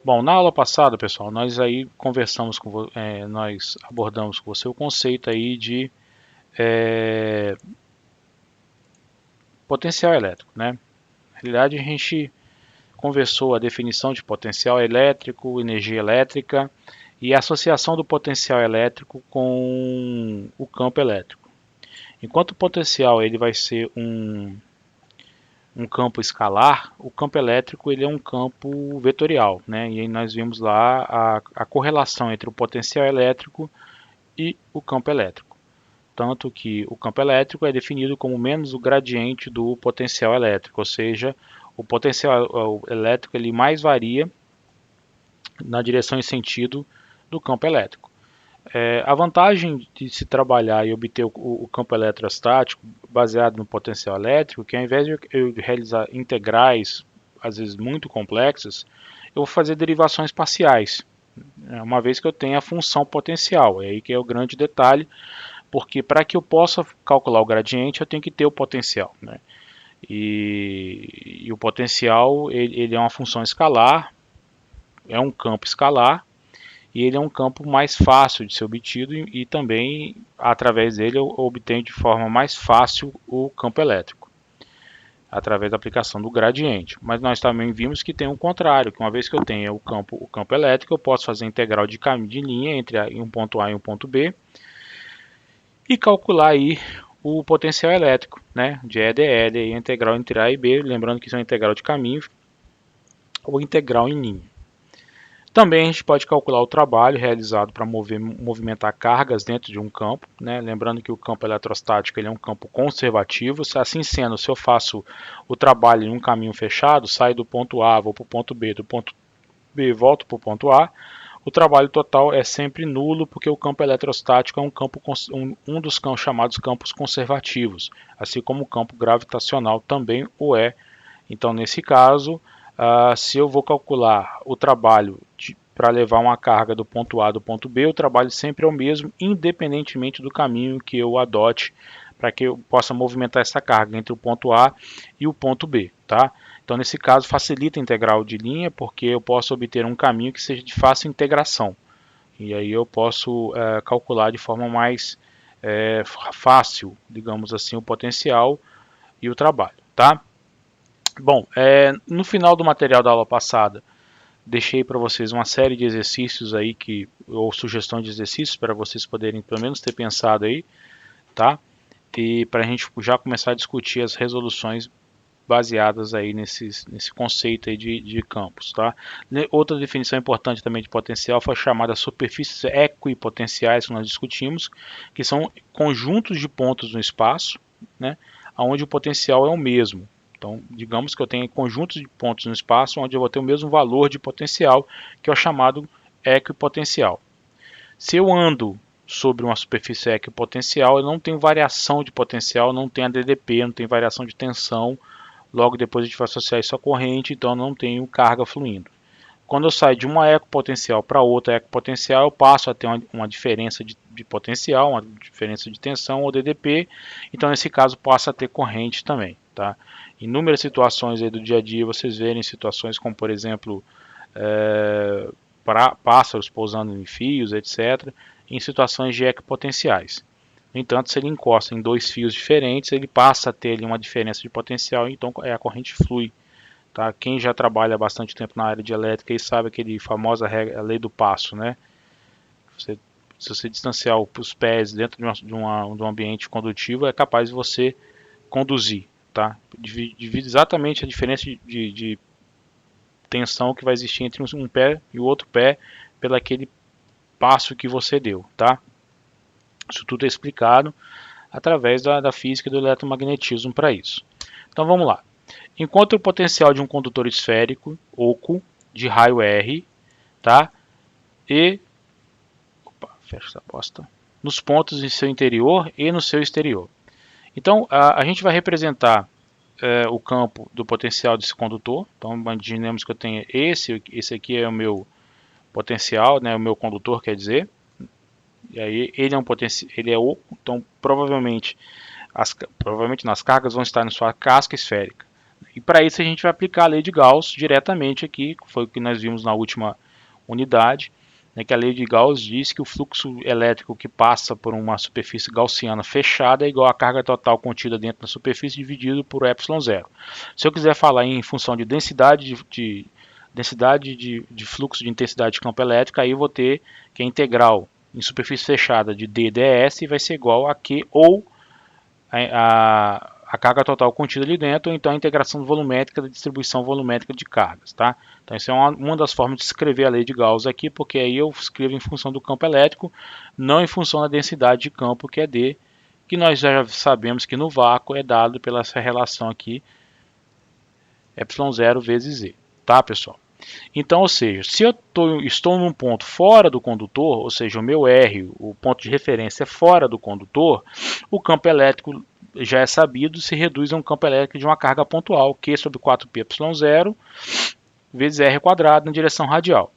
Bom, na aula passada, pessoal, nós aí conversamos nós abordamos com você o conceito aí de é, potencial elétrico, né? Na realidade, a gente conversou a definição de potencial elétrico, energia elétrica e a associação do potencial elétrico com o campo elétrico. Enquanto o potencial ele vai ser um campo escalar, o campo elétrico ele é um campo vetorial, né? E aí nós vimos lá a correlação entre o potencial elétrico e o campo elétrico. Tanto que o campo elétrico é definido como menos o gradiente do potencial elétrico, ou seja, o potencial elétrico ele mais varia na direção e sentido do campo elétrico. A vantagem de se trabalhar e obter o campo eletrostático baseado no potencial elétrico, que ao invés de eu realizar integrais, às vezes muito complexas, eu vou fazer derivações parciais, uma vez que eu tenho a função potencial. É aí que é o grande detalhe, porque para que eu possa calcular o gradiente, eu tenho que ter o potencial, né? E o potencial ele é uma função escalar, é um campo escalar, e ele é um campo mais fácil de ser obtido e também através dele eu obtenho de forma mais fácil o campo elétrico, através da aplicação do gradiente. Mas nós também vimos que tem um contrário, que uma vez que eu tenho o campo elétrico, eu posso fazer integral de caminho de linha entre um ponto A e um ponto B e calcular aí o potencial elétrico, né, de EDL, e a integral entre A e B, lembrando que isso é uma integral de caminho ou integral em linha. Também a gente pode calcular o trabalho realizado para movimentar cargas dentro de um campo, né? Lembrando que o campo eletrostático ele é um campo conservativo. Assim sendo, se eu faço o trabalho em um caminho fechado, saio do ponto A, vou para o ponto B, do ponto B volto para o ponto A, o trabalho total é sempre nulo, porque o campo eletrostático é um dos campos chamados campos conservativos, assim como o campo gravitacional também o é. Então, nesse caso, se eu vou calcular o trabalho para levar uma carga do ponto A do ponto B, o trabalho sempre é o mesmo, independentemente do caminho que eu adote para que eu possa movimentar essa carga entre o ponto A e o ponto B, tá? Então, nesse caso, facilita a integral de linha, porque eu posso obter um caminho que seja de fácil integração. E aí eu posso calcular de forma mais fácil, digamos assim, o potencial e o trabalho, tá? Bom, no final do material da aula passada, deixei para vocês uma série de exercícios aí ou sugestão de exercícios para vocês poderem pelo menos ter pensado aí, tá? E para a gente já começar a discutir as resoluções baseadas aí nesse conceito aí de campos, tá? Outra definição importante também de potencial foi chamada superfícies equipotenciais que nós discutimos, que são conjuntos de pontos no espaço, né? Onde o potencial é o mesmo. Então, digamos que eu tenho conjuntos de pontos no espaço onde eu vou ter o mesmo valor de potencial, que é o chamado equipotencial. Se eu ando sobre uma superfície equipotencial, eu não tenho variação de potencial, não tenho ADDP, não tenho variação de tensão. Logo depois a gente vai associar isso à corrente, então eu não tenho carga fluindo. Quando eu saio de uma ecopotencial para outra ecopotencial, eu passo a ter uma diferença de potencial, uma diferença de tensão ou DDP. Então, nesse caso, passa a ter corrente também. Tá? Inúmeras situações aí do dia a dia, vocês verem situações como, por exemplo, pássaros pousando em fios, etc., em situações de equipotenciais. No entanto, se ele encosta em dois fios diferentes, ele passa a ter ali uma diferença de potencial, então a corrente flui. Tá? Quem já trabalha bastante tempo na área de elétrica e sabe aquele famosa regra, a lei do passo, né? Você, se você distanciar os pés dentro de um ambiente condutivo, é capaz de você conduzir, tá? Divide exatamente a diferença de tensão que vai existir entre um pé e o outro pé pelo aquele passo que você deu, tá? Isso tudo é explicado através da física e do eletromagnetismo para isso. Então vamos lá. Enquanto o potencial de um condutor esférico oco de raio R, tá? E fecha essa bosta, nos pontos em seu interior e no seu exterior. Então a gente vai representar o campo do potencial desse condutor. Então imaginemos que eu tenha esse aqui é o meu potencial, né? O meu condutor quer dizer. E aí ele é ele é oco, então provavelmente nas cargas vão estar na sua casca esférica. E para isso a gente vai aplicar a lei de Gauss diretamente aqui, que foi o que nós vimos na última unidade, né, que a lei de Gauss diz que o fluxo elétrico que passa por uma superfície gaussiana fechada é igual à carga total contida dentro da superfície dividido por ε0. Se eu quiser falar em função de densidade de fluxo de intensidade de campo elétrico, aí eu vou ter que a integral em superfície fechada de d ds vai ser igual a Q ou a carga total contida ali dentro, ou então a integração volumétrica da distribuição volumétrica de cargas. Tá? Então, isso é uma das formas de escrever a lei de Gauss aqui, porque aí eu escrevo em função do campo elétrico, não em função da densidade de campo, que é D, que nós já sabemos que no vácuo é dado pela essa relação aqui, ε0 vezes Z. Tá, pessoal? Então, ou seja, se eu estou num ponto fora do condutor, ou seja, o meu R, o ponto de referência é fora do condutor, o campo elétrico já é sabido, se reduz a um campo elétrico de uma carga pontual, Q sobre 4πε0 vezes R quadrado na direção radial.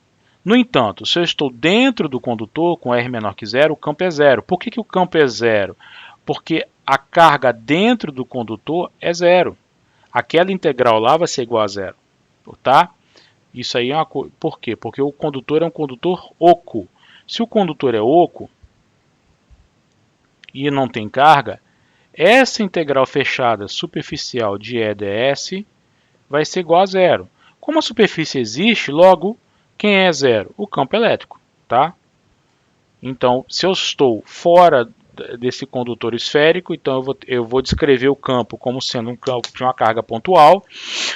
No entanto, se eu estou dentro do condutor, com R menor que zero, o campo é zero. Por que o campo é zero? Porque a carga dentro do condutor é zero. Aquela integral lá vai ser igual a zero. Tá? Isso aí é uma coisa. Por quê? Porque o condutor é um condutor oco. Se o condutor é oco e não tem carga, essa integral fechada superficial de EDS vai ser igual a zero. Como a superfície existe, logo, quem é zero? O campo elétrico. Tá? Então, se eu estou fora desse condutor esférico, então eu vou descrever o campo como sendo um campo de uma carga pontual.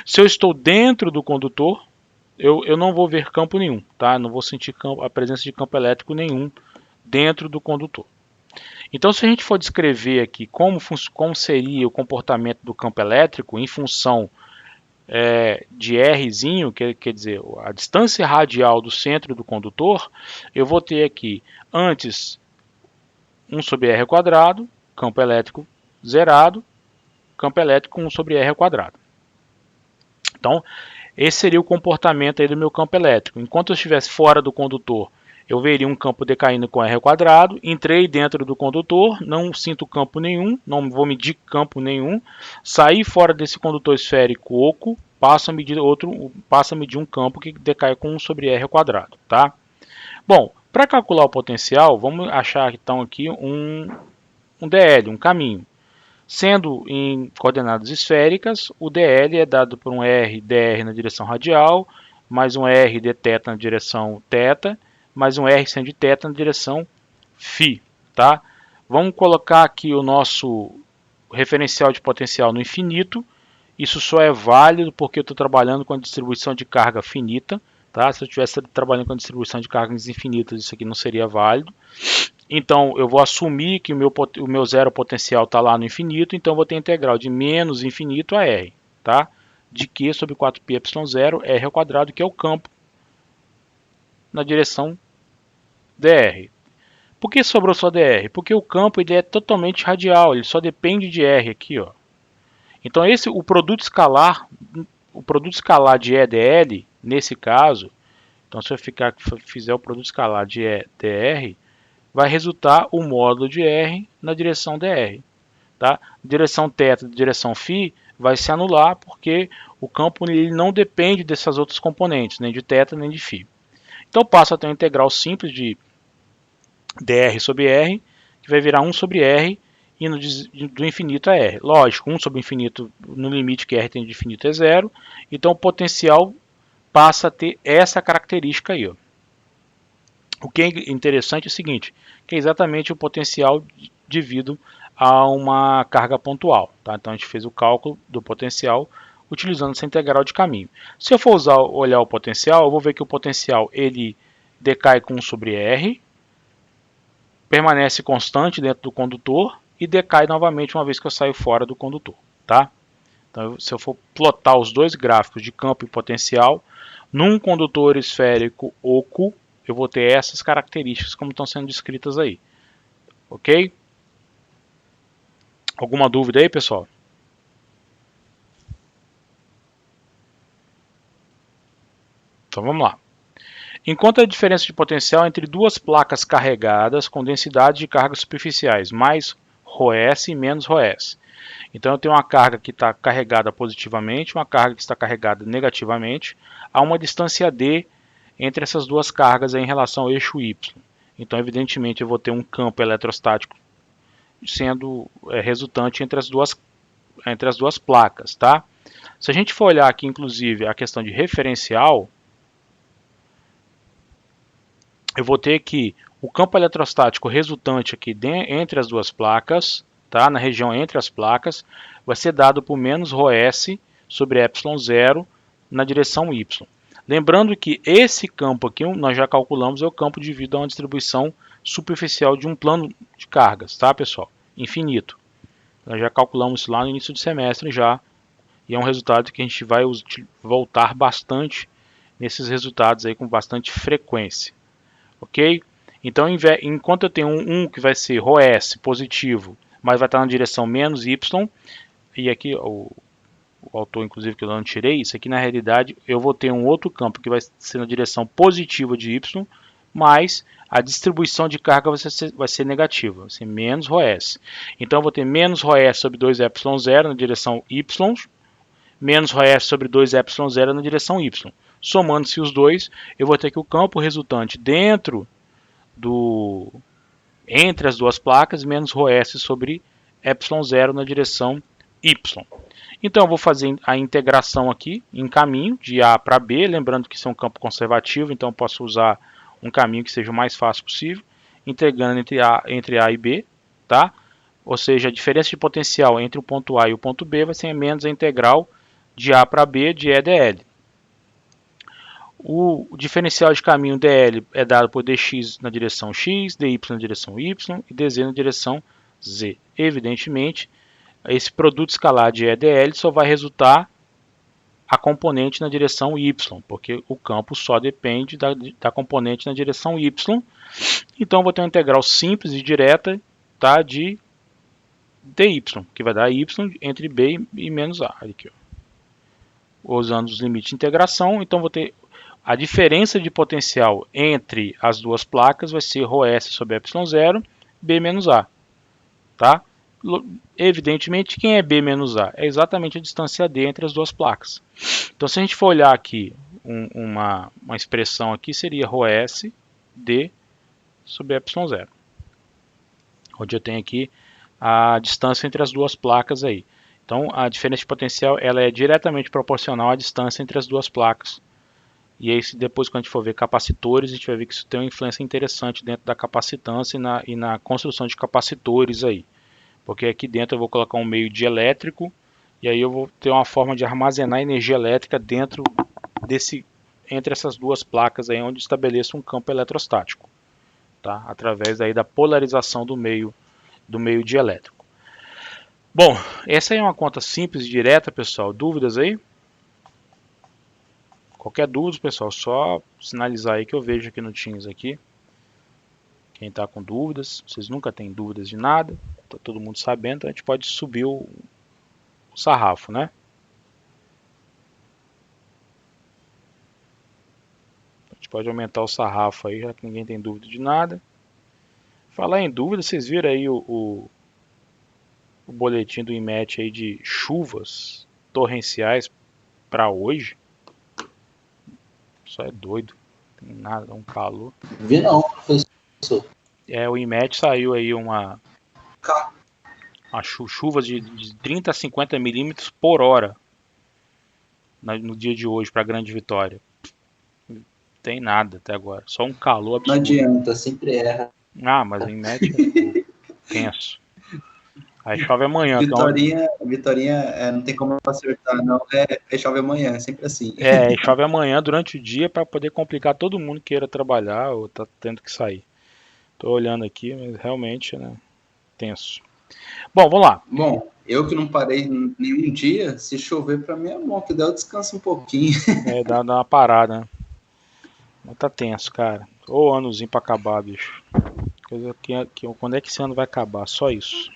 Se eu estou dentro do condutor, eu não vou ver campo nenhum, tá? Não vou sentir a presença de campo elétrico nenhum dentro do condutor. Então, se a gente for descrever aqui como seria o comportamento do campo elétrico em função de Rzinho, quer dizer, a distância radial do centro do condutor, eu vou ter aqui antes 1 sobre R quadrado, campo elétrico zerado, campo elétrico 1 sobre R quadrado. Então, esse seria o comportamento aí do meu campo elétrico. Enquanto eu estivesse fora do condutor, eu veria um campo decaindo com R quadrado. Entrei dentro do condutor, não sinto campo nenhum, não vou medir campo nenhum. Saí fora desse condutor esférico oco, passo a medir um campo que decai com 1 sobre R quadrado. Tá? Bom, para calcular o potencial, vamos achar então aqui um DL, um caminho. Sendo em coordenadas esféricas, o DL é dado por um R dr na direção radial, mais um R dθ na direção θ, mais um R seno de θ na direção φ. Tá? Vamos colocar aqui o nosso referencial de potencial no infinito. Isso só é válido porque eu estou trabalhando com a distribuição de carga finita. Tá? Se eu estivesse trabalhando com a distribuição de cargas infinitas, isso aqui não seria válido. Então, eu vou assumir que o meu zero potencial está lá no infinito, então eu vou ter integral de menos infinito a R, tá? De Q sobre 4πε0 R ao quadrado, que é o campo na direção dr. Por que sobrou só dr? Porque o campo ele é totalmente radial, ele só depende de R aqui, ó. Então, o produto escalar de EDL, nesse caso, então se eu fizer o produto escalar de EDR, vai resultar o módulo de R na direção dr. Tá? Direção θ, direção φ vai se anular porque o campo ele não depende dessas outras componentes, nem de θ nem de φ. Então passa a ter uma integral simples de dr sobre R, que vai virar 1 sobre R, indo do infinito a R. Lógico, 1 sobre infinito no limite que R tem de infinito é zero, então o potencial passa a ter essa característica aí, ó. O que é interessante é o seguinte, que é exatamente o potencial devido a uma carga pontual. Tá? Então a gente fez o cálculo do potencial utilizando essa integral de caminho. Se eu for olhar o potencial, eu vou ver que o potencial ele decai com 1 sobre R, permanece constante dentro do condutor e decai novamente uma vez que eu saio fora do condutor. Tá? Então, se eu for plotar os dois gráficos de campo e potencial, num condutor esférico oco, eu vou ter essas características como estão sendo descritas aí. Ok? Alguma dúvida aí, pessoal? Então vamos lá. Enquanto a diferença de potencial entre duas placas carregadas com densidade de cargas superficiais mais ρS e menos ρS. Então eu tenho uma carga que está carregada positivamente, uma carga que está carregada negativamente, há uma distância D entre essas duas cargas aí em relação ao eixo Y. Então evidentemente eu vou ter um campo eletrostático sendo resultante entre as duas placas, tá? Se a gente for olhar aqui inclusive a questão de referencial, eu vou ter aqui o campo eletrostático resultante aqui entre as duas placas, tá? Na região entre as placas, vai ser dado por menos ρS sobre ε0 na direção Y. Lembrando que esse campo aqui, nós já calculamos, é o campo devido a uma distribuição superficial de um plano de cargas, tá, pessoal? Infinito. Nós já calculamos isso lá no início do semestre já, e é um resultado que a gente vai voltar bastante nesses resultados aí com bastante frequência. Ok? Então, enquanto eu tenho um que vai ser ρS positivo, mas vai estar na direção menos y, e aqui o autor, inclusive, que eu não tirei, isso aqui na realidade eu vou ter um outro campo que vai ser na direção positiva de y, mas a distribuição de carga vai ser negativa, vai ser menos ρS. Então eu vou ter menos ρS sobre 2ε0 na direção y, menos ρS sobre 2ε0 na direção y. Somando-se os dois, eu vou ter que o campo resultante entre as duas placas menos ρS sobre ε0 na direção y. Então eu vou fazer a integração aqui em caminho de A para B, lembrando que isso é um campo conservativo, então eu posso usar um caminho que seja o mais fácil possível, integrando entre A e B, tá? Ou seja, a diferença de potencial entre o ponto A e o ponto B vai ser menos a integral de A para B de EdL. O diferencial de caminho dl é dado por dx na direção x, dy na direção y e dz na direção z. Evidentemente, esse produto escalar de E dl só vai resultar a componente na direção y, porque o campo só depende da componente na direção y. Então, eu vou ter uma integral simples e direta, tá, de dy, que vai dar y entre b e menos a. Aqui, ó. Usando os limites de integração, então vou ter a diferença de potencial entre as duas placas vai ser ρS sobre ε0, B menos A. Tá? Evidentemente, quem é B menos A? É exatamente a distância D entre as duas placas. Então, se a gente for olhar aqui, uma expressão aqui seria ρS D sobre ε0. Onde eu tenho aqui a distância entre as duas placas aí. Então, a diferença de potencial ela é diretamente proporcional à distância entre as duas placas. E aí, depois, quando a gente for ver capacitores, a gente vai ver que isso tem uma influência interessante dentro da capacitância e na construção de capacitores aí. Porque aqui dentro eu vou colocar um meio dielétrico e aí eu vou ter uma forma de armazenar energia elétrica entre essas duas placas aí, onde estabeleço um campo eletrostático, tá? Através aí da polarização do meio dielétrico. Bom, essa aí é uma conta simples e direta, pessoal. Dúvidas aí? Qualquer dúvida, pessoal, só sinalizar aí que eu vejo aqui no Teams aqui. Quem está com dúvidas, vocês nunca têm dúvidas de nada, está todo mundo sabendo, então a gente pode subir o sarrafo, né? A gente pode aumentar o sarrafo aí, já que ninguém tem dúvida de nada. Falar em dúvida, vocês viram aí o boletim do IMET aí de chuvas torrenciais para hoje? Só é doido. Não tem nada, é um calor. Vi não, professor. O IMET saiu aí uma chuvas de 30 a 50 milímetros por hora no dia de hoje para Grande Vitória. Não tem nada até agora. Só um calor absurdo. Não adianta, sempre erra. Ah, mas o IMET é tenso. Aí chove amanhã. Vitorinha não tem como acertar, não. Chove amanhã, é sempre assim. Chove amanhã durante o dia para poder complicar todo mundo que queira trabalhar ou tá tendo que sair. Tô olhando aqui, mas realmente, né, tenso. Bom, vamos lá. Bom, eu que não parei nenhum dia, se chover para mim é bom, que daí eu descanso um pouquinho. Dá uma parada, né? Mas tá tenso, cara. Ô anozinho pra acabar, bicho. Coisa que quando é que esse ano vai acabar? Só isso.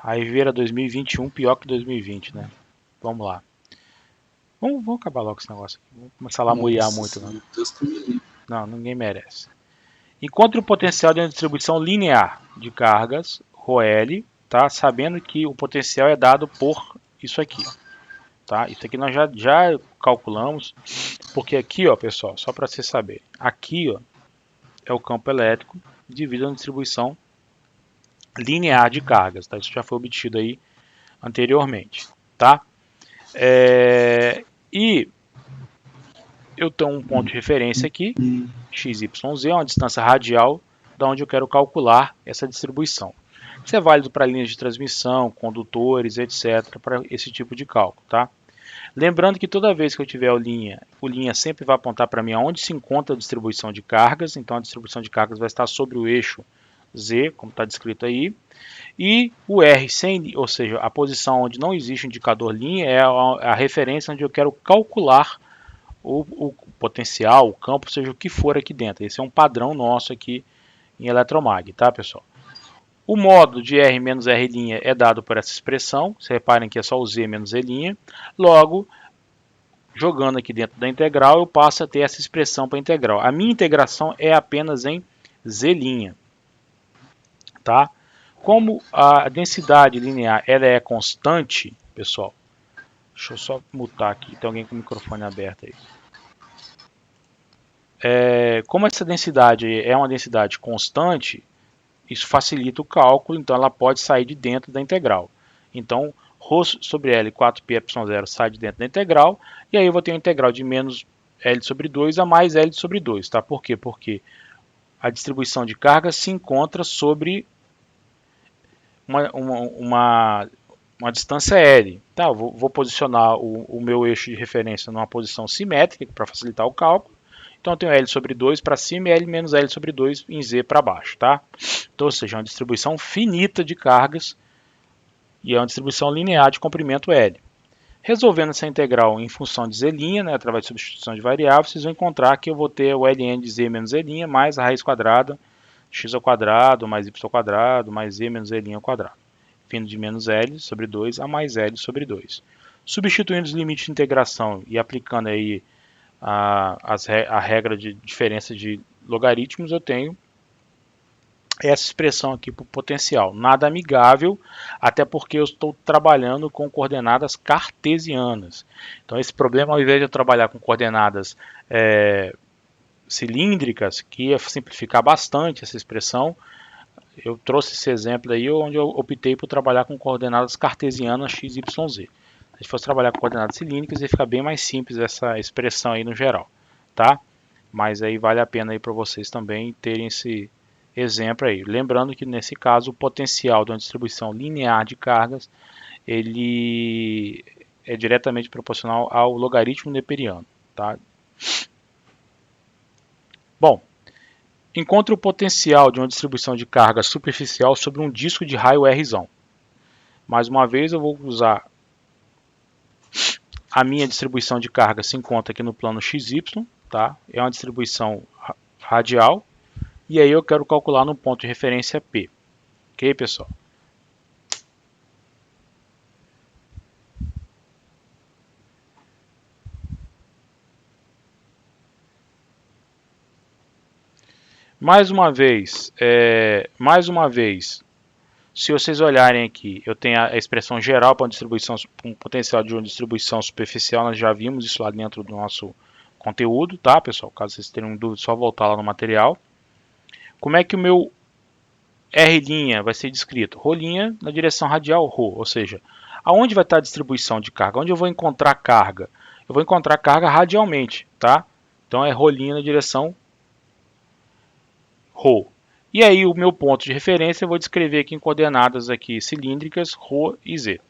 Aí vira 2021 pior que 2020, né? Vamos lá. Vamos acabar logo esse negócio aqui. Vamos começar a lamoiar muito, né? Deus que me livre. Não, ninguém merece. Encontre o potencial de uma distribuição linear de cargas, ρL, tá? Sabendo que o potencial é dado por isso aqui. Tá? Isso aqui nós já calculamos, porque aqui, ó, pessoal, só para você saber, aqui, ó, é o campo elétrico devido à distribuição linear de cargas, tá? Isso já foi obtido aí anteriormente, tá? E eu tenho um ponto de referência aqui, XYZ, uma distância radial, da onde eu quero calcular essa distribuição. Isso é válido para linhas de transmissão, condutores, etc., para esse tipo de cálculo, tá? Lembrando que toda vez que eu tiver o linha sempre vai apontar para mim onde se encontra a distribuição de cargas, então a distribuição de cargas vai estar sobre o eixo Z, como está descrito aí, e o R, ou seja, a posição onde não existe indicador linha, é a referência onde eu quero calcular o potencial, o campo, seja o que for aqui dentro. Esse é um padrão nosso aqui em eletromag, tá, pessoal? O módulo de R menos R' é dado por essa expressão. Vocês reparem que é só o Z menos E'. Logo, jogando aqui dentro da integral, eu passo a ter essa expressão para a integral. A minha integração é apenas em Z'. Tá? Como a densidade linear ela é constante, pessoal, deixa eu só mutar aqui, tem alguém com o microfone aberto aí. Como essa densidade é uma densidade constante, isso facilita o cálculo, então ela pode sair de dentro da integral. Então, ρ sobre L 4πε0 sai de dentro da integral, e aí eu vou ter a integral de menos L sobre 2 a mais L sobre 2. Tá? Por quê? Porque a distribuição de carga se encontra sobre uma distância L. Tá? Eu vou posicionar o meu eixo de referência numa posição simétrica para facilitar o cálculo. Então eu tenho L sobre 2 para cima e L menos L sobre 2 em Z para baixo. Tá? Então, ou seja, é uma distribuição finita de cargas e é uma distribuição linear de comprimento L. Resolvendo essa integral em função de Z', né, através de substituição de variáveis, vocês vão encontrar que eu vou ter o ln de Z menos E' mais a raiz quadrada x ao quadrado mais y ao quadrado mais Z menos E' ao quadrado, vindo de menos L sobre 2 a mais L sobre 2. Substituindo os limites de integração e aplicando aí a regra de diferença de logaritmos, eu tenho essa expressão aqui para o potencial. Nada amigável, até porque eu estou trabalhando com coordenadas cartesianas. Então esse problema, ao invés de eu trabalhar com coordenadas cilíndricas, que ia simplificar bastante essa expressão, eu trouxe esse exemplo aí onde eu optei por trabalhar com coordenadas cartesianas x, y, z. Se fosse trabalhar com coordenadas cilíndricas, ia ficar bem mais simples essa expressão aí no geral, tá? Mas aí vale a pena aí para vocês também terem esse exemplo aí. Lembrando que nesse caso o potencial de uma distribuição linear de cargas ele é diretamente proporcional ao logaritmo neperiano, tá? Bom, encontre o potencial de uma distribuição de carga superficial sobre um disco de raio R. Mais uma vez eu vou usar a minha distribuição de carga, se encontra aqui no plano XY, tá? É uma distribuição radial. E aí eu quero calcular no ponto de referência P. Ok, pessoal? Mais uma vez, se vocês olharem aqui, eu tenho a expressão geral para um potencial de uma distribuição superficial, nós já vimos isso lá dentro do nosso conteúdo, tá, pessoal? Caso vocês tenham dúvida, é só voltar lá no material. Como é que o meu R' vai ser descrito? Ρ' na direção radial ρ, ou seja, aonde vai estar a distribuição de carga? Onde eu vou encontrar carga? Eu vou encontrar carga radialmente, tá? Então é ρ' na direção ρ. E aí o meu ponto de referência eu vou descrever aqui em coordenadas aqui cilíndricas ρ e z.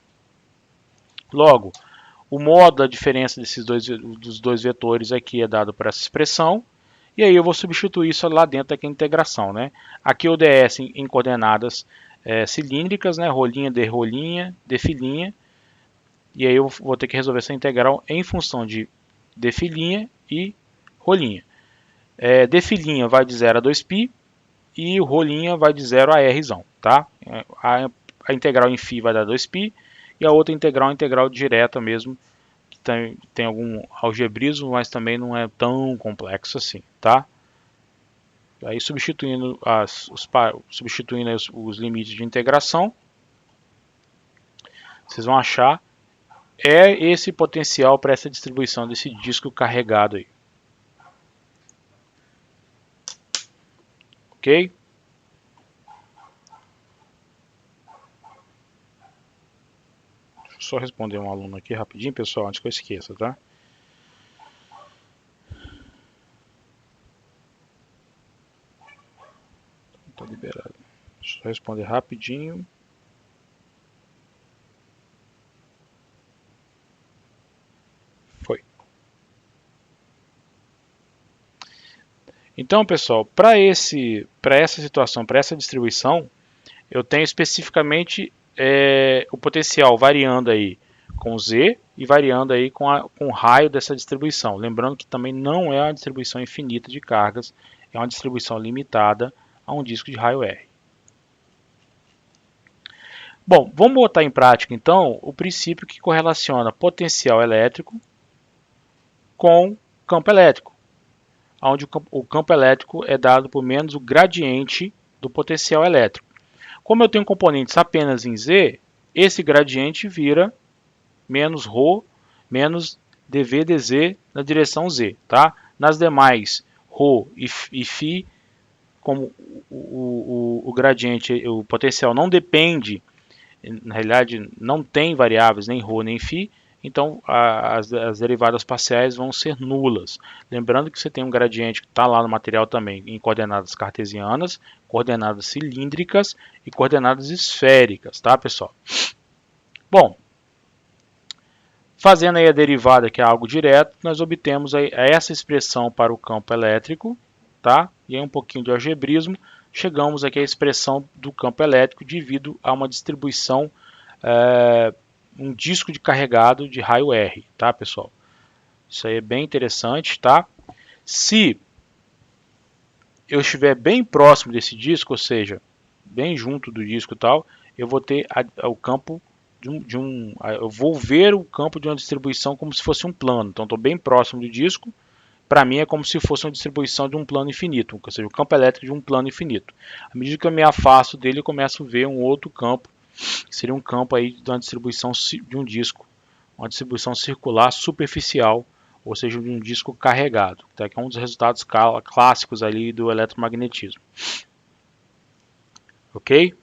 Logo, o modo da diferença dos dois vetores aqui é dado por essa expressão. E aí eu vou substituir isso lá dentro da integração, né? Aqui o ds em coordenadas cilíndricas, né? Rolinha, dφ'. E aí eu vou ter que resolver essa integral em função de dφ' e rolinha. Dφ' vai de 0 a 2π e o rolinha vai de 0 a r, tá? A integral em φ vai dar 2π e a outra integral direta mesmo, que tem algum algebrismo, mas também não é tão complexo assim, tá? Aí substituindo, substituindo os limites de integração, vocês vão achar esse potencial para essa distribuição desse disco carregado aí. Ok? Deixa eu só responder um aluno aqui rapidinho, pessoal, antes que eu esqueça, tá? Tá liberado. Deixa eu responder rapidinho. Foi. Então, pessoal, para essa situação, para essa distribuição, eu tenho especificamente o potencial variando aí com Z e variando aí com o raio dessa distribuição. Lembrando que também não é uma distribuição infinita de cargas, é uma distribuição limitada a um disco de raio R. Bom, vamos botar em prática então o princípio que correlaciona potencial elétrico com campo elétrico, onde o campo elétrico é dado por menos o gradiente do potencial elétrico. Como eu tenho componentes apenas em Z, esse gradiente vira menos ρ menos dV dz na direção Z. Tá? Nas demais, ρ e φ, como o gradiente, o potencial não depende, na realidade não tem variáveis nem ρ nem φ, então as derivadas parciais vão ser nulas. Lembrando que você tem um gradiente que está lá no material também em coordenadas cartesianas, coordenadas cilíndricas e coordenadas esféricas, tá, pessoal? Bom, fazendo aí a derivada, que é algo direto, nós obtemos aí essa expressão para o campo elétrico, tá? E aí um pouquinho de algebrismo, chegamos aqui à expressão do campo elétrico devido a uma distribuição, um disco de carregado de raio R, tá, pessoal? Isso aí é bem interessante, tá? Se eu estiver bem próximo desse disco, ou seja, bem junto do disco e tal, eu vou ter o campo eu vou ver o campo de uma distribuição como se fosse um plano. Então, estou bem próximo do disco. Para mim, é como se fosse uma distribuição de um plano infinito, ou seja, o campo elétrico de um plano infinito. À medida que eu me afasto dele, eu começo a ver um outro campo, que seria um campo aí de uma distribuição de um disco, uma distribuição circular superficial, ou seja, de um disco carregado, tá? Que é um dos resultados clássicos ali do eletromagnetismo. Ok?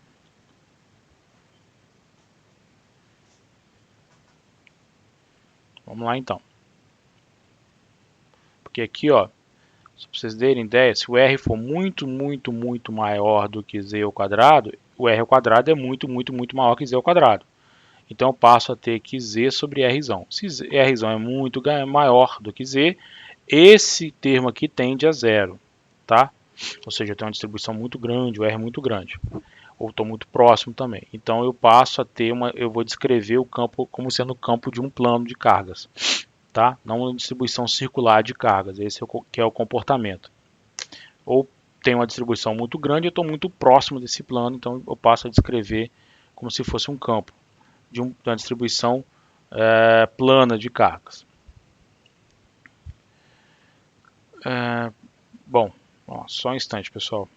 Vamos lá então. Porque aqui, ó, para vocês terem ideia, se o R for muito maior do que Z ao quadrado, o R ao quadrado é muito maior que Z ao quadrado. Então eu passo a ter aqui Z sobre Rzão. Se Rzão é muito maior do que Z, esse termo aqui tende a zero, tá? Ou seja, eu tenho uma distribuição muito grande, o R é muito grande. Ou estou muito próximo também. Então eu passo a ter eu vou descrever o campo como sendo o campo de um plano de cargas. Tá? Não uma distribuição circular de cargas, esse que é o comportamento. Ou tem uma distribuição muito grande, eu estou muito próximo desse plano, então eu passo a descrever como se fosse um campo de uma distribuição plana de cargas. Bom, só um instante, pessoal.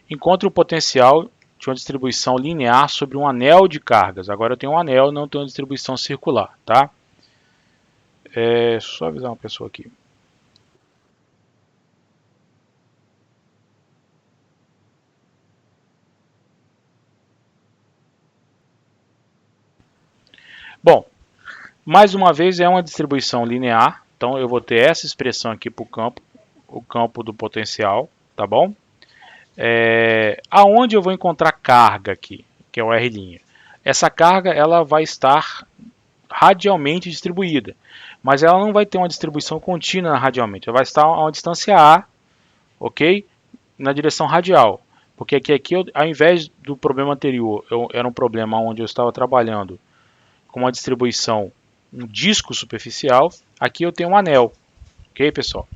Encontre o potencial de uma distribuição linear sobre um anel de cargas. Agora eu tenho um anel, não tenho uma distribuição circular, tá? Só avisar uma pessoa aqui. Bom, mais uma vez é uma distribuição linear, então eu vou ter essa expressão aqui para o campo do potencial, tá bom? Aonde eu vou encontrar carga aqui, que é o R'? Essa carga ela vai estar radialmente distribuída, mas ela não vai ter uma distribuição contínua radialmente, ela vai estar a uma distância A, ok? Na direção radial, porque aqui ao invés do problema anterior, era um problema onde eu estava trabalhando com uma distribuição, um disco superficial, aqui eu tenho um anel, ok, pessoal?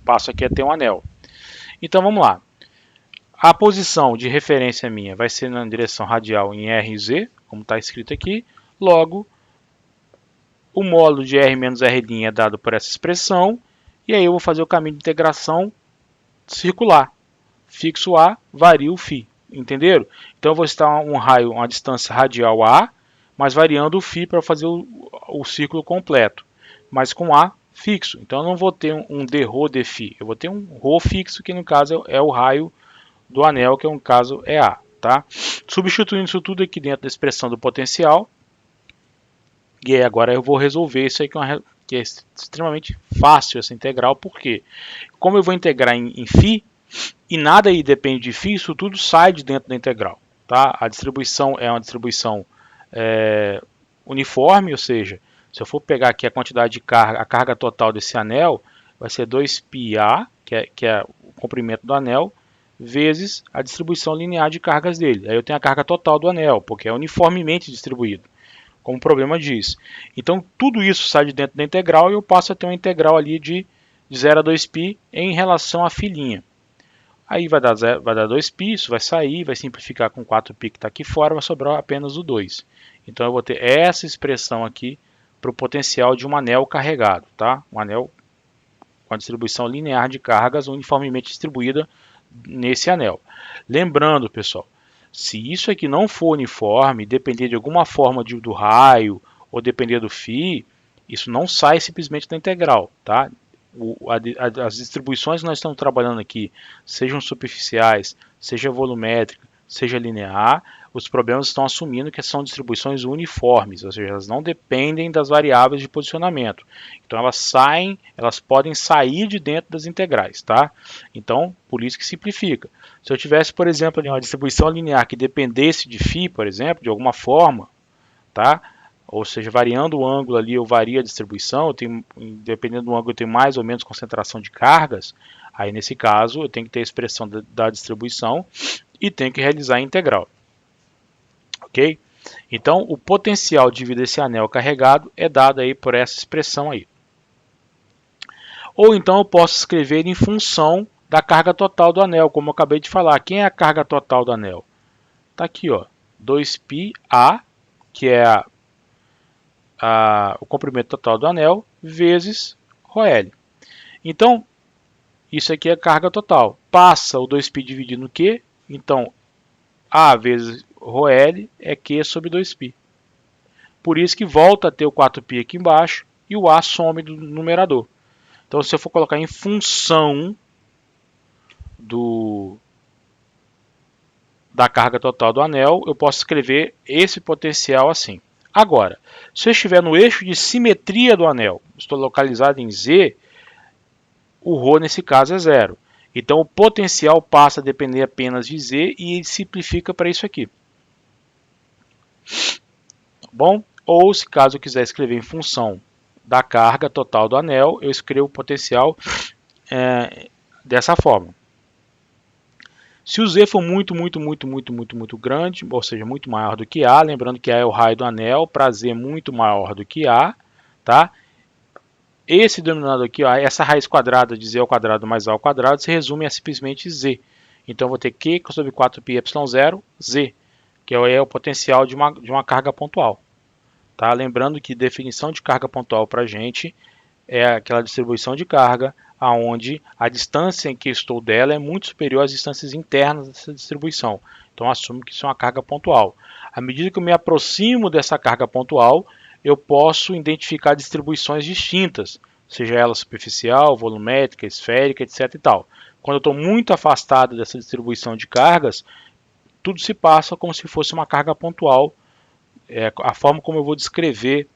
Passo aqui a ter um anel. Então vamos lá. A posição de referência minha vai ser na direção radial em RZ, como está escrito aqui. Logo, o módulo de R menos R' é dado por essa expressão E aí eu vou fazer o caminho de integração circular. Fixo A, vario φ. Entenderam? Então eu vou citar um raio, uma distância radial A, mas variando o φ para fazer o círculo completo. Mas com A fixo. Então eu não vou ter um dρ dφ. Eu vou ter um ρ fixo, que no caso é o raio do anel, que no caso é A. Tá? Substituindo isso tudo aqui dentro da expressão do potencial. E aí agora eu vou resolver isso aí, que é extremamente fácil essa integral. Por quê? Como eu vou integrar em φ, e nada aí depende de φ, isso tudo sai de dentro da integral. Tá? A distribuição é uma distribuição uniforme, ou seja, se eu for pegar aqui a quantidade de carga, a carga total desse anel, vai ser 2πa, que é o comprimento do anel, vezes a distribuição linear de cargas dele. Aí eu tenho a carga total do anel, porque é uniformemente distribuído, como o problema diz. Então tudo isso sai de dentro da integral e eu passo a ter uma integral ali de 0 a 2π em relação à filinha. Aí vai dar 2π, isso vai sair, vai simplificar com 4π que está aqui fora, vai sobrar apenas o 2. Então eu vou ter essa expressão aqui para o potencial de um anel carregado. Tá? Um anel com a distribuição linear de cargas uniformemente distribuída nesse anel. Lembrando, pessoal, se isso aqui não for uniforme, depender de alguma forma do raio ou depender do φ, isso não sai simplesmente da integral. Tá? As distribuições que nós estamos trabalhando aqui, sejam superficiais, seja volumétrica, seja linear, os problemas estão assumindo que são distribuições uniformes, ou seja, elas não dependem das variáveis de posicionamento. Então elas podem sair de dentro das integrais, tá? Então, por isso que simplifica. Se eu tivesse, por exemplo, uma distribuição linear que dependesse de φ, por exemplo, de alguma forma, tá? Ou seja, variando o ângulo ali, eu vario a distribuição, dependendo do ângulo eu tenho mais ou menos concentração de cargas, aí nesse caso eu tenho que ter a expressão da distribuição e tenho que realizar a integral. Ok? Então, o potencial devido a esse anel carregado é dado aí por essa expressão aí. Ou então eu posso escrever em função da carga total do anel, como eu acabei de falar. Quem é a carga total do anel? Está aqui, ó, 2πa, que é o comprimento total do anel, vezes ρl. Então, isso aqui é a carga total. Passa o 2π dividido no Q, então A vezes ρl é Q sobre 2π. Por isso que volta a ter o 4π aqui embaixo e o A some do numerador. Então, se eu for colocar em função da carga total do anel, eu posso escrever esse potencial assim. Agora, se eu estiver no eixo de simetria do anel, estou localizado em Z, o ρ nesse caso é zero. Então o potencial passa a depender apenas de Z e ele simplifica para isso aqui. Bom, ou se caso eu quiser escrever em função da carga total do anel, eu escrevo o potencial dessa forma. Se o Z for muito grande, ou seja, muito maior do que A, lembrando que A é o raio do anel, para Z muito maior do que A, tá? Esse denominador aqui, ó, essa raiz quadrada de Z ao quadrado mais A ao quadrado, se resume a simplesmente Z. Então eu vou ter Q sobre 4πε0, Z, que é o potencial de uma carga pontual. Tá? Lembrando que definição de carga pontual para a gente é aquela distribuição de carga onde a distância em que estou dela é muito superior às distâncias internas dessa distribuição. Então assumo que isso é uma carga pontual. À medida que eu me aproximo dessa carga pontual, eu posso identificar distribuições distintas, seja ela superficial, volumétrica, esférica, etc. e tal. Quando eu estou muito afastado dessa distribuição de cargas, tudo se passa como se fosse uma carga pontual. A forma como eu vou descrever,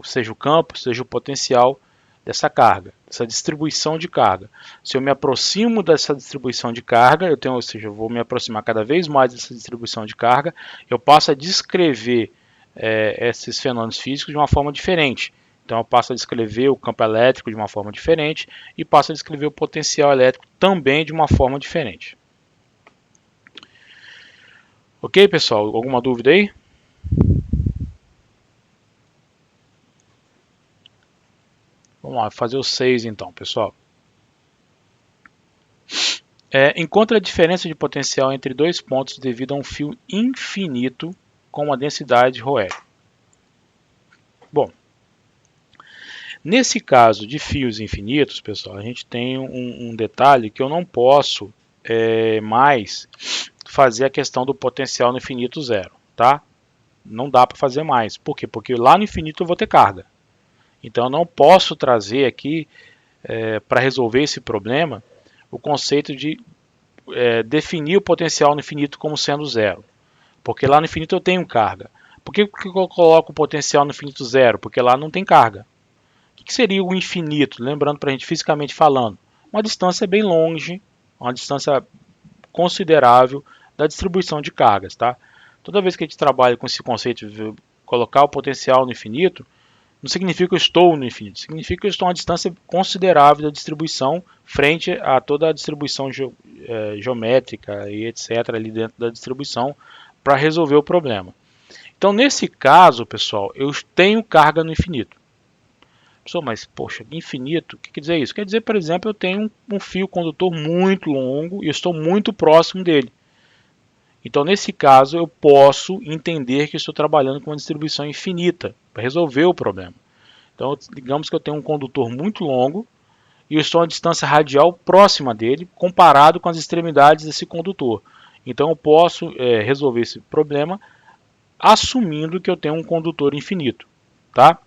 seja o campo, seja o potencial dessa carga, dessa distribuição de carga. Se eu me aproximo dessa distribuição de carga, eu vou me aproximar cada vez mais dessa distribuição de carga, eu passo a descrever esses fenômenos físicos de uma forma diferente. Então eu passo a descrever o campo elétrico de uma forma diferente e passo a descrever o potencial elétrico também de uma forma diferente. Ok, pessoal? Alguma dúvida aí? Vamos lá, fazer o 6 então, pessoal. Encontre a diferença de potencial entre dois pontos devido a um fio infinito com uma densidade ρl. Bom, Nesse caso de fios infinitos, pessoal, a gente tem um detalhe que eu não posso mais fazer a questão do potencial no infinito zero, tá? Não dá para fazer mais. Por quê? Porque lá no infinito eu vou ter carga. Então eu não posso trazer aqui, para resolver esse problema, o conceito de definir o potencial no infinito como sendo zero. Porque lá no infinito eu tenho carga. Por que eu coloco o potencial no infinito zero? Porque lá não tem carga. O que seria o infinito? Lembrando para a gente fisicamente falando, uma distância bem longe, uma distância considerável da distribuição de cargas, tá? Toda vez que a gente trabalha com esse conceito de colocar o potencial no infinito, não significa que eu estou no infinito, significa que eu estou a uma distância considerável da distribuição frente a toda a distribuição geométrica e etc. ali dentro da distribuição para resolver o problema. Então, nesse caso, pessoal, eu tenho carga no infinito. Pessoal, mas, poxa, infinito, o que quer dizer isso? Quer dizer, por exemplo, eu tenho um fio condutor muito longo e eu estou muito próximo dele. Então, nesse caso, eu posso entender que estou trabalhando com uma distribuição infinita para resolver o problema. Então, digamos que eu tenho um condutor muito longo e eu estou a uma distância radial próxima dele, comparado com as extremidades desse condutor. Então, eu posso resolver esse problema assumindo que eu tenho um condutor infinito, tá?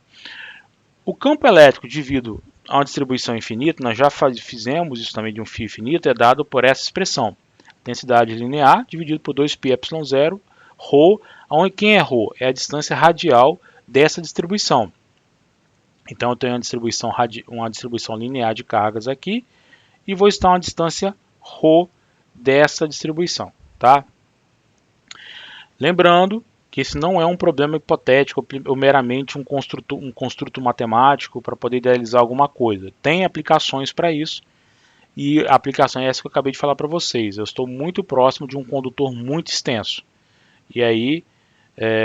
O campo elétrico devido a uma distribuição infinita, nós já fizemos isso também de um fio infinito, é dado por essa expressão. Densidade linear dividido por 2πε0, ρ, onde quem é ρ? É a distância radial dessa distribuição. Então eu tenho uma distribuição linear de cargas aqui e vou estar a uma distância ρ dessa distribuição, tá? Lembrando que esse não é um problema hipotético ou meramente um construto matemático para poder idealizar alguma coisa. Tem aplicações para isso e a aplicação é essa que eu acabei de falar para vocês. Eu estou muito próximo de um condutor muito extenso. E aí,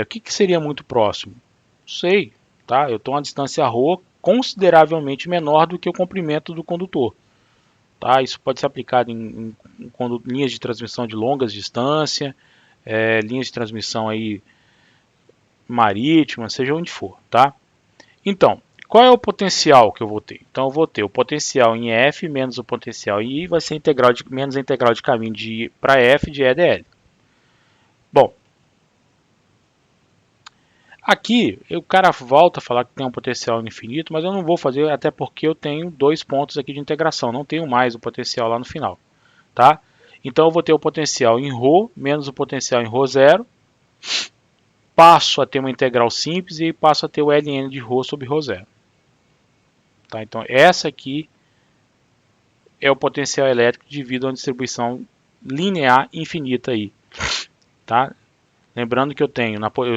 o que seria muito próximo? Não sei, tá? Eu estou a uma distância ρ consideravelmente menor do que o comprimento do condutor. Tá? Isso pode ser aplicado em linhas de transmissão de longas distâncias, linhas de transmissão aí marítima, seja onde for, tá? Então, qual é o potencial que eu vou ter? Então, eu vou ter o potencial em F menos o potencial em I, vai ser menos a integral de caminho de I para F de E dl. Bom, aqui o cara volta a falar que tem um potencial infinito, mas eu não vou fazer, até porque eu tenho dois pontos aqui de integração, não tenho mais o potencial lá no final, tá? Então, eu vou ter o potencial em ρ menos o potencial em ρ0, passo a ter uma integral simples e passo a ter o ln de ρ sobre ρ0. Tá? Então, essa aqui é o potencial elétrico devido a uma distribuição linear infinita aí. Tá? Lembrando que eu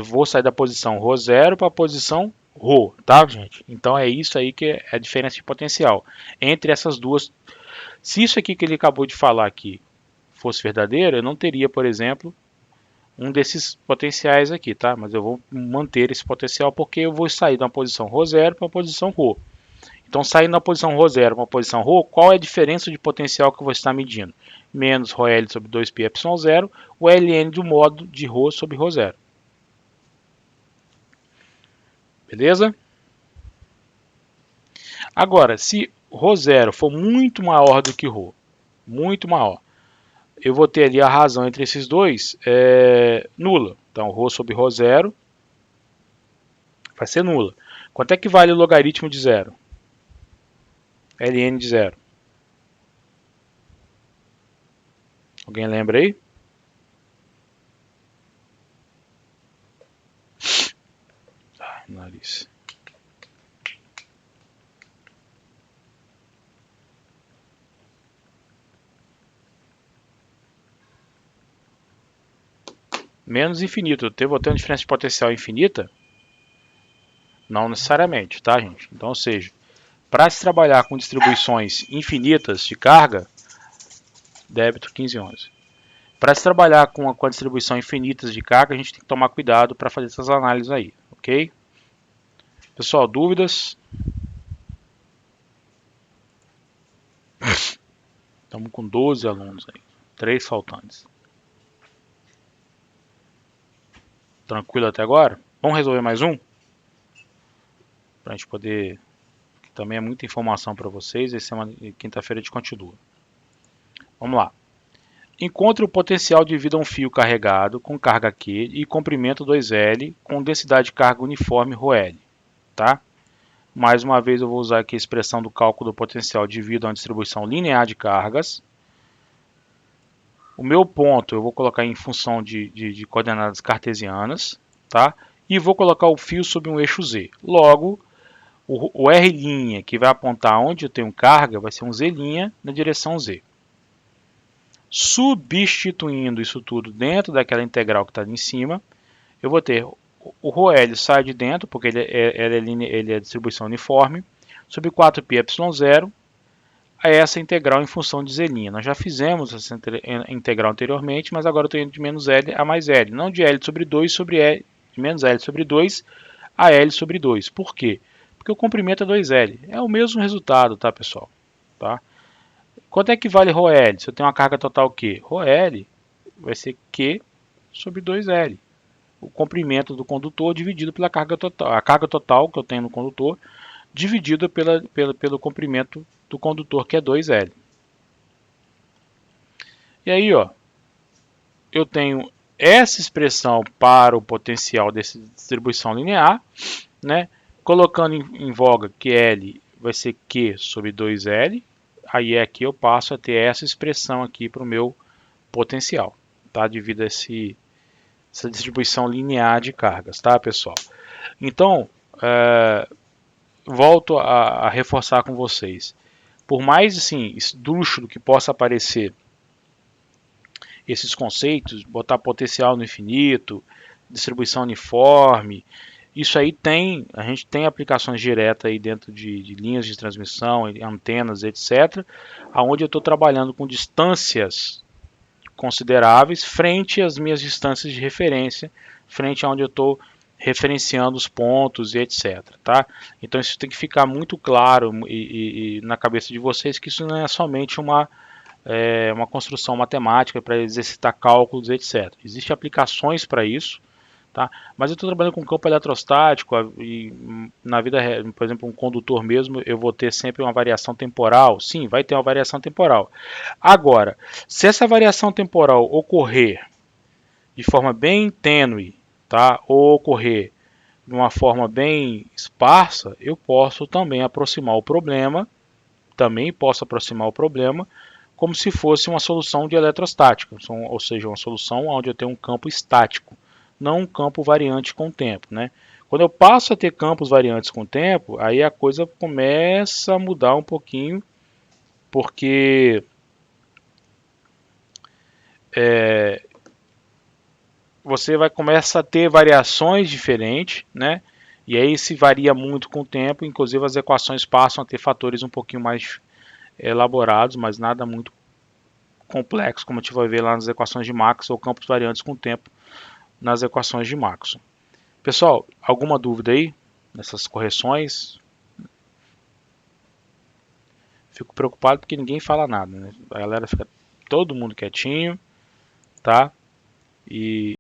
vou sair da posição ρ0 para a posição ρ, tá, gente? Então, é isso aí que é a diferença de potencial entre essas duas. Se isso aqui que ele acabou de falar aqui fosse verdadeiro, eu não teria, por exemplo, um desses potenciais aqui, tá? Mas eu vou manter esse potencial porque eu vou sair da posição ρ0 para a posição ρ. Então, saindo da posição ρ0 para a posição ρ, qual é a diferença de potencial que você está medindo? Menos ρl sobre 2πε0, o ln do modo de ρ sobre ρ0. Beleza? Agora, se ρ0 for muito maior do que ρ, muito maior, eu vou ter ali a razão entre esses dois nula. Então, ρ sobre ρ0 vai ser nula. Quanto é que vale o logaritmo de zero? ln de zero. Alguém lembra aí? Ai, nariz. Menos infinito. Eu vou ter uma diferença de potencial infinita? Não necessariamente, tá, gente? Então, ou seja, para se trabalhar com distribuições infinitas de carga, débito 1511. Para se trabalhar com a distribuição infinitas de carga, a gente tem que tomar cuidado para fazer essas análises aí, ok? Pessoal, dúvidas? Estamos com 12 alunos aí, 3 faltantes. Tranquilo até agora? Vamos resolver mais um? Para a gente poder também é muita informação para vocês. Essa semana, quinta-feira a gente continua. Vamos lá. Encontre o potencial devido a um fio carregado com carga Q e comprimento 2L com densidade de carga uniforme ρL. Tá? Mais uma vez eu vou usar aqui a expressão do cálculo do potencial devido a uma distribuição linear de cargas. O meu ponto eu vou colocar em função de coordenadas cartesianas. Tá? E vou colocar o fio sobre um eixo Z. Logo, o R' que vai apontar onde eu tenho carga vai ser um Z' na direção Z. Substituindo isso tudo dentro daquela integral que está ali em cima, eu vou ter o ρL sai de dentro, porque ele é distribuição uniforme, sobre 4πε0 a essa integral em função de Z'. Nós já fizemos essa integral anteriormente, mas agora eu estou indo de menos L a mais L, não de L sobre 2 sobre L, de menos L sobre 2 a L sobre 2. Por quê? Porque o comprimento é 2L. É o mesmo resultado, tá, pessoal? Tá? Quanto é que vale ρL? Se eu tenho uma carga total Q? ρL vai ser Q sobre 2L. O comprimento do condutor dividido pela carga total. A carga total que eu tenho no condutor dividido pelo comprimento do condutor, que é 2L. E aí, ó, eu tenho essa expressão para o potencial dessa distribuição linear, né? Colocando em voga que L vai ser Q sobre 2L, aí aqui eu passo a ter essa expressão aqui para o meu potencial, tá? Devido a essa distribuição linear de cargas, tá, pessoal? Então, volto a reforçar com vocês. Por mais assim, esdrúxulo que possa parecer esses conceitos, botar potencial no infinito, distribuição uniforme, isso aí a gente tem aplicações diretas aí dentro de linhas de transmissão, antenas, etc., aonde eu estou trabalhando com distâncias consideráveis frente às minhas distâncias de referência, frente a onde eu estou referenciando os pontos e etc. Tá? Então isso tem que ficar muito claro e na cabeça de vocês que isso não é somente uma construção matemática para exercitar cálculos, etc. Existem aplicações para isso. Tá? Mas eu estou trabalhando com campo eletrostático e na vida, por exemplo, um condutor mesmo, eu vou ter sempre uma variação temporal. Sim, vai ter uma variação temporal. Agora, se essa variação temporal ocorrer de forma bem tênue, tá? Ou ocorrer de uma forma bem esparsa, eu posso também aproximar o problema, como se fosse uma solução de eletrostática, ou seja, uma solução onde eu tenho um campo estático, não um campo variante com o tempo, né? Quando eu passo a ter campos variantes com o tempo, aí a coisa começa a mudar um pouquinho, porque você vai começar a ter variações diferentes, né? E aí se varia muito com o tempo, inclusive as equações passam a ter fatores um pouquinho mais elaborados, mas nada muito complexo, como a gente vai ver lá nas equações de Maxwell, ou campos variantes com o tempo nas equações de Maxwell. Pessoal, alguma dúvida aí nessas correções? Fico preocupado porque ninguém fala nada, né? A galera fica todo mundo quietinho, tá? E